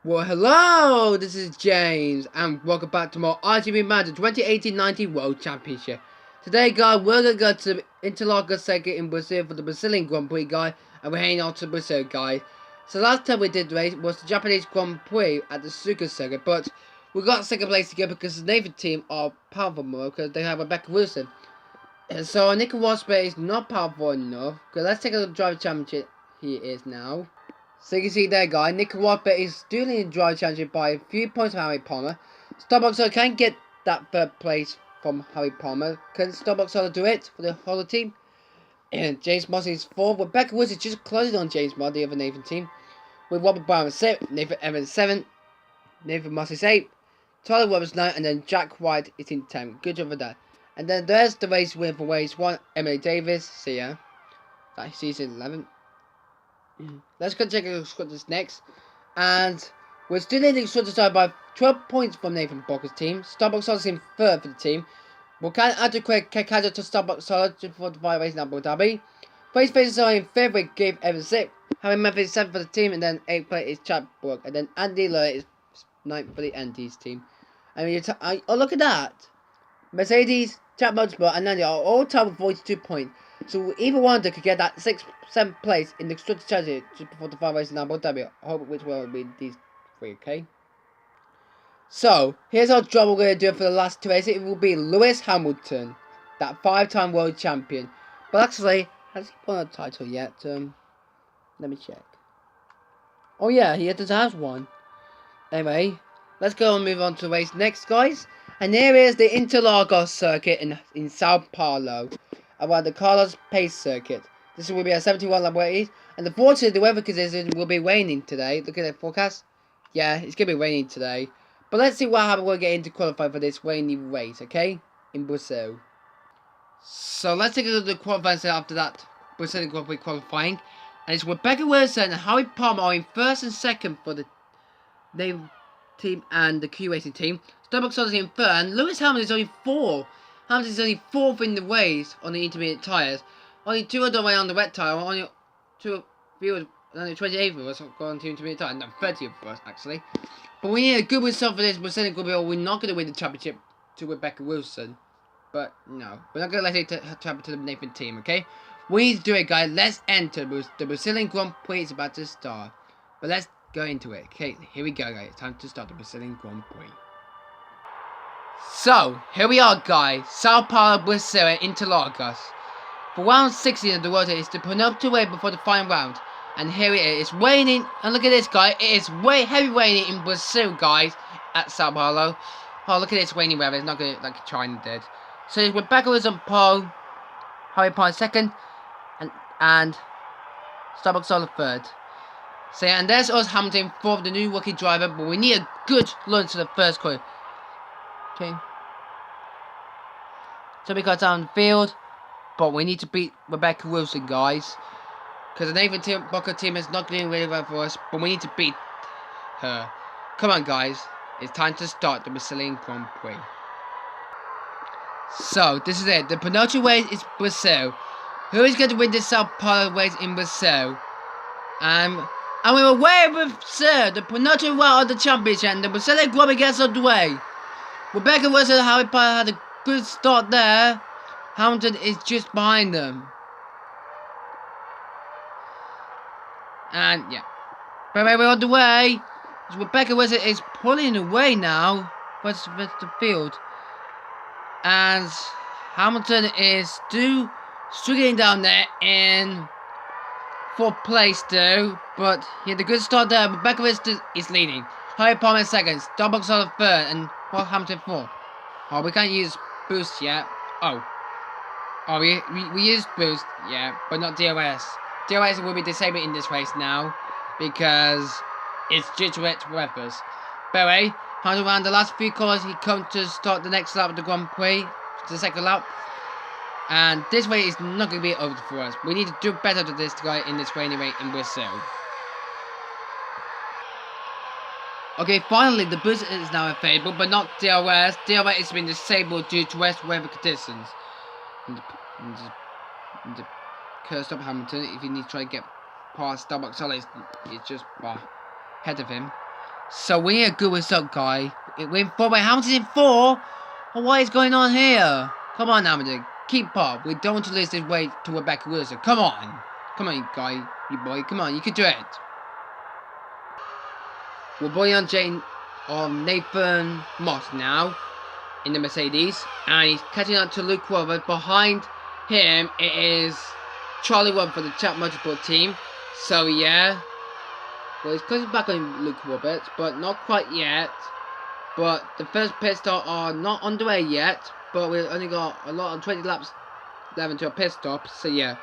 Well, hello, this is James, and welcome back to more IGP Manager 2018-19 World Championship. Today, guys, we're going to go to the Interlargos circuit in Brazil for the Brazilian Grand Prix, guys, and we're heading on to Brazil, guys. So last time we did race was the Japanese Grand Prix at the Suzuka circuit, but we got second place again because the Navy team are powerful more, because they have Rebecca Wilson. And so Nick Rosberg is not powerful enough, because let's take a look at the driver championship he is now. So you can see there, guys, Nick Rosberg is still in the driver championship by a few points from Harry Palmer. Starbucks can get that third place from Harry Palmer. Can Starbucks do it for the whole team? And James Moss is 4th. Rebecca Woods is just closing on James Moss, the other Nathan team. With Robert Brown 6th, Nathan Evans 7th, Nathan Moss is 8th, Tyler Roberts 9th, and then Jack White is in 10th. Good job for that. And then there's the race win for race 1, Emily Davis. See ya. She's in 11th. Let's go take a look at this next. And we're still leading side by 12 points from Nathan Bocker's team. Starbucks is in 3rd for the team. Volcan Adequate Kekado to Starbucks Solid for the race in Abu Dhabi. Face faces are in 5th with Gabe Evans 6th. Harry Murphy is 7th for the team, and then 8th place is Chad Brook. And then Andy Lowe is 9th for the Andy's team. And oh, look at that! Mercedes, Chad Motorsport, and Andy are all tied with 42 points. So either one of them could get that 6th, 7th place in the Constructors' Championship just before the final race in Abu Dhabi. I hope which will be these 3, okay? So, here's our job we're going to do for the last 2 races. It will be Lewis Hamilton, that 5-time world champion. But actually, has he won a title yet? Let me check. Oh yeah, he does have one. Anyway, let's go and move on to the race next, guys. And here is the Interlargos circuit in Sao Paulo, around the Carlos Pace circuit. This will be a 71 lap race, and unfortunately the weather conditions will be raining today. Look at the forecast. Yeah, it's going to be raining today. But let's see what happens when we get into qualify for this rainy race, okay? In Brazil. So let's take a look at the qualifying after that Brazilian Grand Prix qualifying. And it's Rebecca Wilson and Harry Palmer are in 1st and 2nd for the Navy team and the Q Racing team. Starbucks is in 3rd, and Lewis Hamilton is only 4th. Hamilton is only 4th in the race on the intermediate tyres. Only 2 of them were on the wet tyre. Only 28th of us got on to intermediate tyre. No, 30th of us actually. But we need a good result for this Brazilian Grand Prix, or we're not going to win the championship to Rebecca Wilson. But no, we're not going to let it happen to the Nathan team, okay? We need to do it, guys. Let's enter. The Brazilian Grand Prix is about to start. But let's go into it. Okay, here we go, guys. It's time to start the Brazilian Grand Prix. So, here we are, guys. Sao Paulo, Brazil, Interlargos. For round 16 of the World Tour, it's the penultimate race before the final round. And here it is. It's raining. And look at this, guys. It is heavy raining in Brazil, guys, at Sao Paulo. Oh, look at this rainy weather. It's not good like China did. So, Rebecca was on pole. Harry Palmer 2nd. And Starbucks on the 3rd. So yeah, and there's us Hamilton 4th, the new rookie driver, but we need a good launch to the first corner. Okay. So we got down the field, but we need to beat Rebecca Wilson, guys. Because the Nathan Bocca team is not doing really well for us, but we need to beat her. Come on, guys. It's time to start the Brazilian Grand Prix. So, this is it. The penultimate race is Brazil. Who is going to win this Sao Paulo race in Brazil? And we're away with Brazil, the penultimate round of the championship, and the Brazilian Grand Prix gets underway. Rebecca Wilson and Harry Palmer had a good start there. Hamilton is just behind them. And yeah. But we're on the way. Rebecca Wilson is pulling away now. What's the field? And Hamilton is still struggling down there in 4th place though, but he had a good start there. Rebecca Wilson is leading. Harry Palmer 2nd, Starbucks on 3rd, and Hamilton 4th. Oh, we can't use boost yet. Oh, we used boost, yeah, but not DRS. DRS will be disabled in this race now because it's due to wet weather. But anyway, around the last few corners, he comes to start the next lap of the Grand Prix, the 2nd lap. And this way is not going to be over for us. We need to do better to this guy in this rainy race in Brazil. Okay, finally the boost is now available, but not DRS. DRS has been disabled due to wet weather conditions. And the cursed up Hamilton, if you need to try to get past Starbucks Solid, it's just ahead of him. So we need a good result, guy. We're in 4, but Hamilton's in 4? Oh, what is going on here? Come on, Hamilton. Keep up. We don't want to lose this way to Rebecca Wilson. Come on. Come on, guy. You boy. Come on, you can do it. We're boy on Nathan Moss now in the Mercedes. And he's catching up to Luke Roberts. Behind him, it is Charlie Webb for the Chat Motorsport team. So, yeah. Well, he's closing back on Luke Roberts, but not quite yet. But the first pit stop are not underway yet. But we've only got a lot of 20 laps left to a pit stop. So, yeah.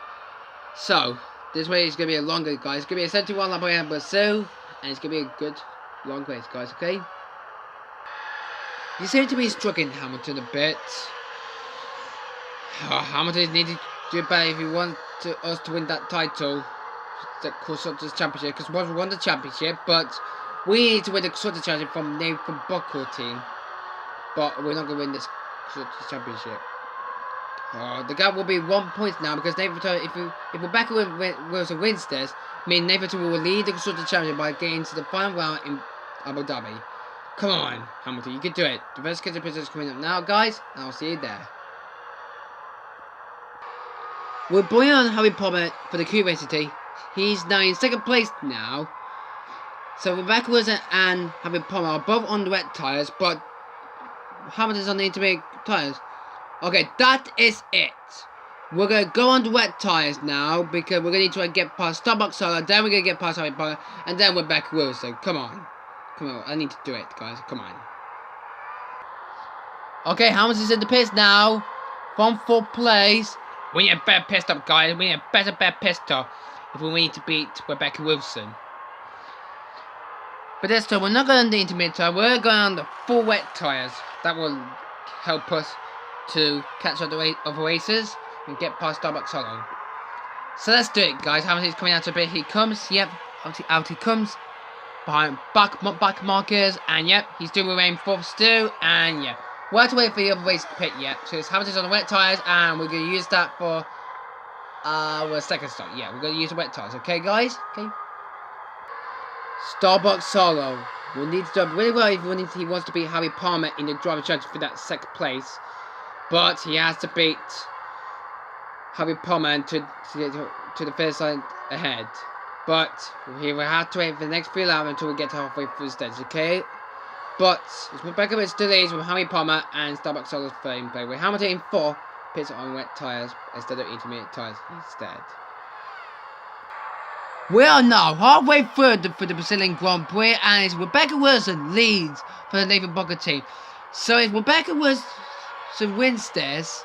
So, this way is going to be a longer, guys. It's going to be a 71 lap around Brazil. And it's going to be a good long race, guys, okay? You seem to be struggling Hamilton a bit. Oh, Hamilton needs to do better if he wants us to win that title. The Constructors' Championship, because we won the championship, but we need to win the Constructors' Championship from Nathan Buckle team. But we're not going to win this Constructors' Championship. The gap will be 1 point now, because Nathan, if Rebecca Wilson wins this, mean Nathan will lead the Constructors' Championship by getting to the final round in Abu Dhabi. Come on, Hamilton, you can do it. The first schedule position is coming up now, guys, and I'll see you there. We're bringing on Harry Potter for the Q Racing team. He's now in second place now. So Rebecca Wilson and Harry Potter are both on the wet tyres, but Hamilton's on the intermediate tyres. Okay, that is it. We're going to go on the wet tyres now, because we're going to need to get past Starbucks Solo, then we're going to get past Harry Potter, and then Rebecca Wilson. Come on. Come on, I need to do it, guys. Come on. Okay, Hamilton's in the pits now. From 4th place. We need a better pit stop, guys. We need a better pit stop if we need to beat Rebecca Wilson. But this time, we're not going on the intermediate tyre. We're going on the full wet tyres. That will help us to catch up the other races and get past Starbucks Solo. So let's do it, guys. Hamilton's coming out a bit. He comes. Yep, out he comes. Behind back markers, and yep, he's doing remain 4th still, and yeah, we'll have to wait for the other race to pit yet. So it's Hamilton's on the wet tyres, and we're going to use that for our second stop. Yeah, we're going to use the wet tyres, okay, guys? Okay. Starbucks Solo will need to do really well if he wants to beat Harry Palmer in the driver championship for that 2nd place, but he has to beat Harry Palmer to get to the first line ahead. But he will have to wait for the next 3 laps until we get halfway through the stage, okay? But it's Rebecca with still leads with Harry Palmer and Starbucks Solo's third in play. With Hamilton in 4, pits on wet tyres instead of intermediate tyres instead. We are now halfway through the Brazilian Grand Prix, and it's Rebecca Wilson leads for the Nathan Bucket team. So if Rebecca Wilson wins this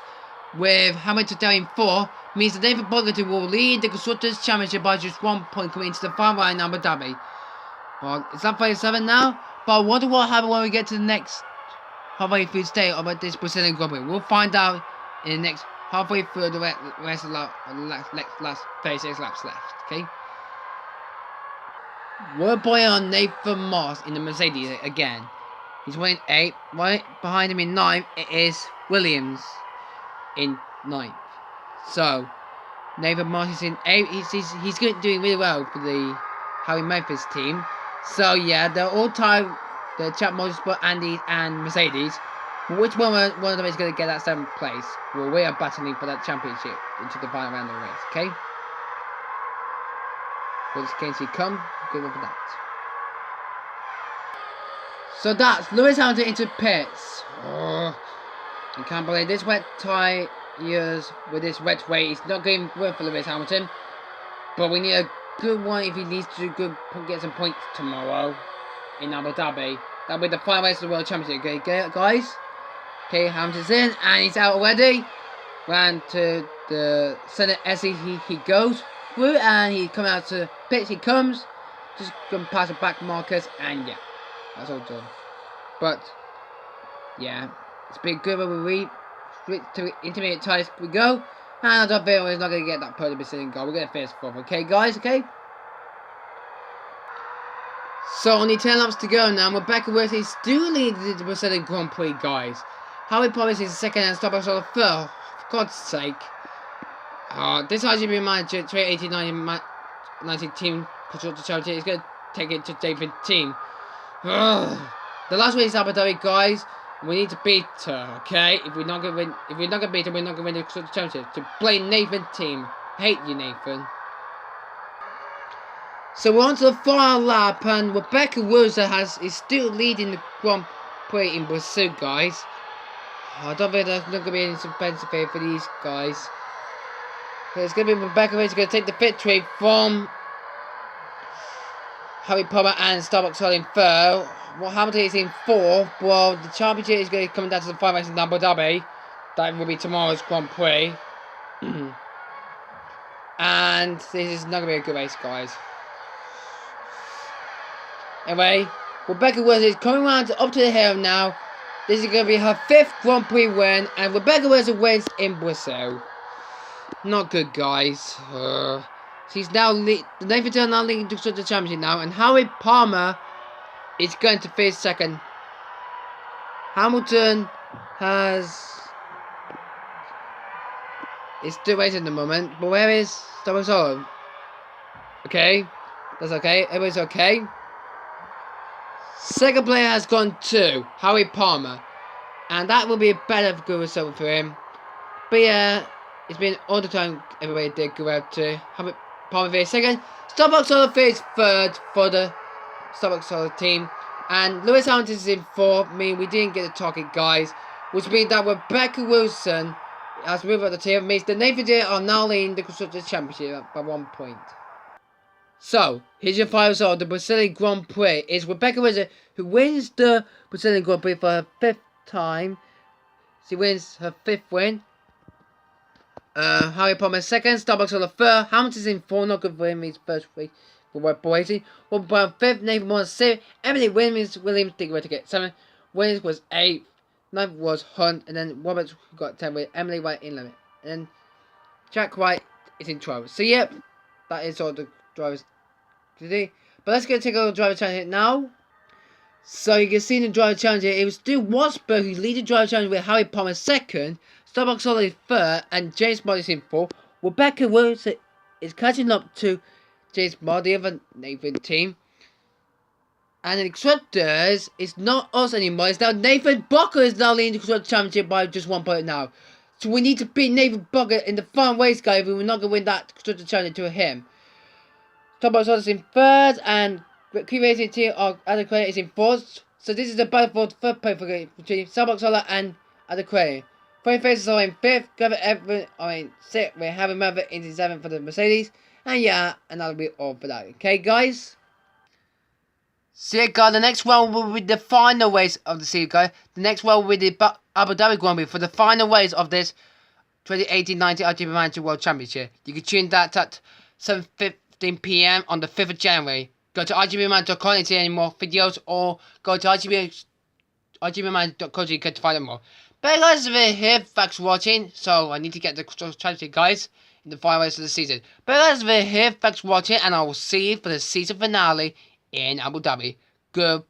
with Hamilton down in 4, means that Nathan Bucket will lead the Constructors' Championship by just 1 point coming into the final round in Abu Dhabi. Well, it's up 37 now, but I wonder what happens when we get to the next halfway through stage about this Brazilian Grand Prix. We'll find out in the next halfway through the rest of the last 36 laps left, okay? We're boy on Nathan Moss in the Mercedes again. He's winning 8. Right behind him in 9th, it is Williams in 9th. So, Nathan Moss is in 8th. He's doing really well for the Harry Memphis team. So, yeah, they're all tied. The Chat Motorsport, Andy, and Mercedes. Which one of them is going to get that 7th place? Well, we are battling for that championship into the final round of the race, okay? Once again, he come, good one for that. So that's Lewis Hamilton into pits. Oh, I can't believe this wet tyres with this wet weight. It's not going well for Lewis Hamilton. But we need a good one if he needs to get some points tomorrow in Abu Dhabi. That'll be the final race of the World Championship. Okay, guys? Okay, Hamilton's in and he's out already. Ran to the Senate SE. He goes through and he comes out to pits. He comes. Just going past the back markers and yeah. That's all done. But yeah, it's been good when we switch to intermediate tyres. We go, and I don't feel he's not going to get that podium Brazilian goal. We're going to finish 4th, okay, guys? Okay. So only 10 laps to go now. Rebecca Wilson is still leading the Brazilian Grand Prix, guys. Harry Promise is second and Starbucks on the 3rd. For God's sake. This IGP manager 2018-19 team control the charity is going to take it to David team. The last race is Abu Dhabi, guys. We need to beat her, okay? If we're not gonna win, if we're not gonna beat her, we're not gonna win the championship. To play Nathan's team. Hate you, Nathan. So we're on to the final lap, and Rebecca Rosa is still leading the Grand Prix in Brazil, guys. I don't think there's not going to be any suspense here for these guys. It's going to be Rebecca who's going to take the victory from Harry Palmer and Starbucks Hall in third. Hamilton is in fourth. Well, the championship is going to come down to the final race in Abu Dhabi. That will be tomorrow's Grand Prix. And this is not going to be a good race, guys. Anyway, Rebecca Wilson is coming around up to the hill now. This is going to be her 5th Grand Prix win, and Rebecca Wilson wins in Brazil. Not good, guys. She's now Nathan Turner now leading to the championship now, and Harry Palmer is going to finish second. Hamilton is still racing at the moment, but where is Starbucks Hall? Okay, that's okay. Everybody's okay. Second player has gone to Harry Palmer, and that will be a better good result for him. But yeah, it's been all the time everybody did go out to Harry Palmer for second. Starbucks Solar finished third for the Starbucks Solar team, and Lewis Hamilton is in fourth, meaning we didn't get the target, guys, which means that Rebecca Wilson has moved up the team. Means the Nathan Deere are now leading the Constructors' Championship by 1 point. So, here's your final result of the Brazilian Grand Prix. It's Rebecca Wilson who wins the Brazilian Grand Prix for her 5th time. She wins her 5th win. Harry Palmer second, Starbucks on the third, Hamilton's in 4, not good for him, his first race for Red Bull Racing. Robert Brown 5th, Nathan Moore 6th, Emily Williams did to get 7th, Williams was 8th, 9th was Hunt, and then Roberts got 10th with Emily White in limit. And then Jack White is in 12th. So yep, that is all the drivers today. But let's go take a driver challenge now. So you can see in the driver challenge it was still Wasberg who lead the driver challenge with Harry Palmer second, Starbucks Solid third, and James Modd is in fourth. Rebecca Wilson is catching up to James Modd, the other Nathan team. And the constructors, it's not us anymore, it's now Nathan Bucker is now leading the constructors championship by just 1 point now. So we need to beat Nathan Bucker in the final race, guys, if we're not going to win that constructors championship to him. Starbucks Solid is in third, and Prix Racing team of Adequate is in fourth. So this is the battle for the third place between Starbucks Solid and Adequate. Three faces are in 5th, Gavin Everett are in 6th, we're having Mother in 7th for the Mercedes. And yeah, and that'll be all for that. Okay, guys? So yeah, guys, the next one will be the final race of the season, guys. The next one will be the Abu Dhabi Grand Prix for the final race of this 2018-19 IGP Manager World Championship. You can tune that at 7:15 PM on the 5th of January. Go to IGPman.com and see any more videos, or go to IGPman.co to find out more. But guys, we're here. Thanks for watching. So I need to get the strategy, guys, in the final race of the season. But guys, we're here. Thanks for watching, and I will see you for the season finale in Abu Dhabi. Goodbye.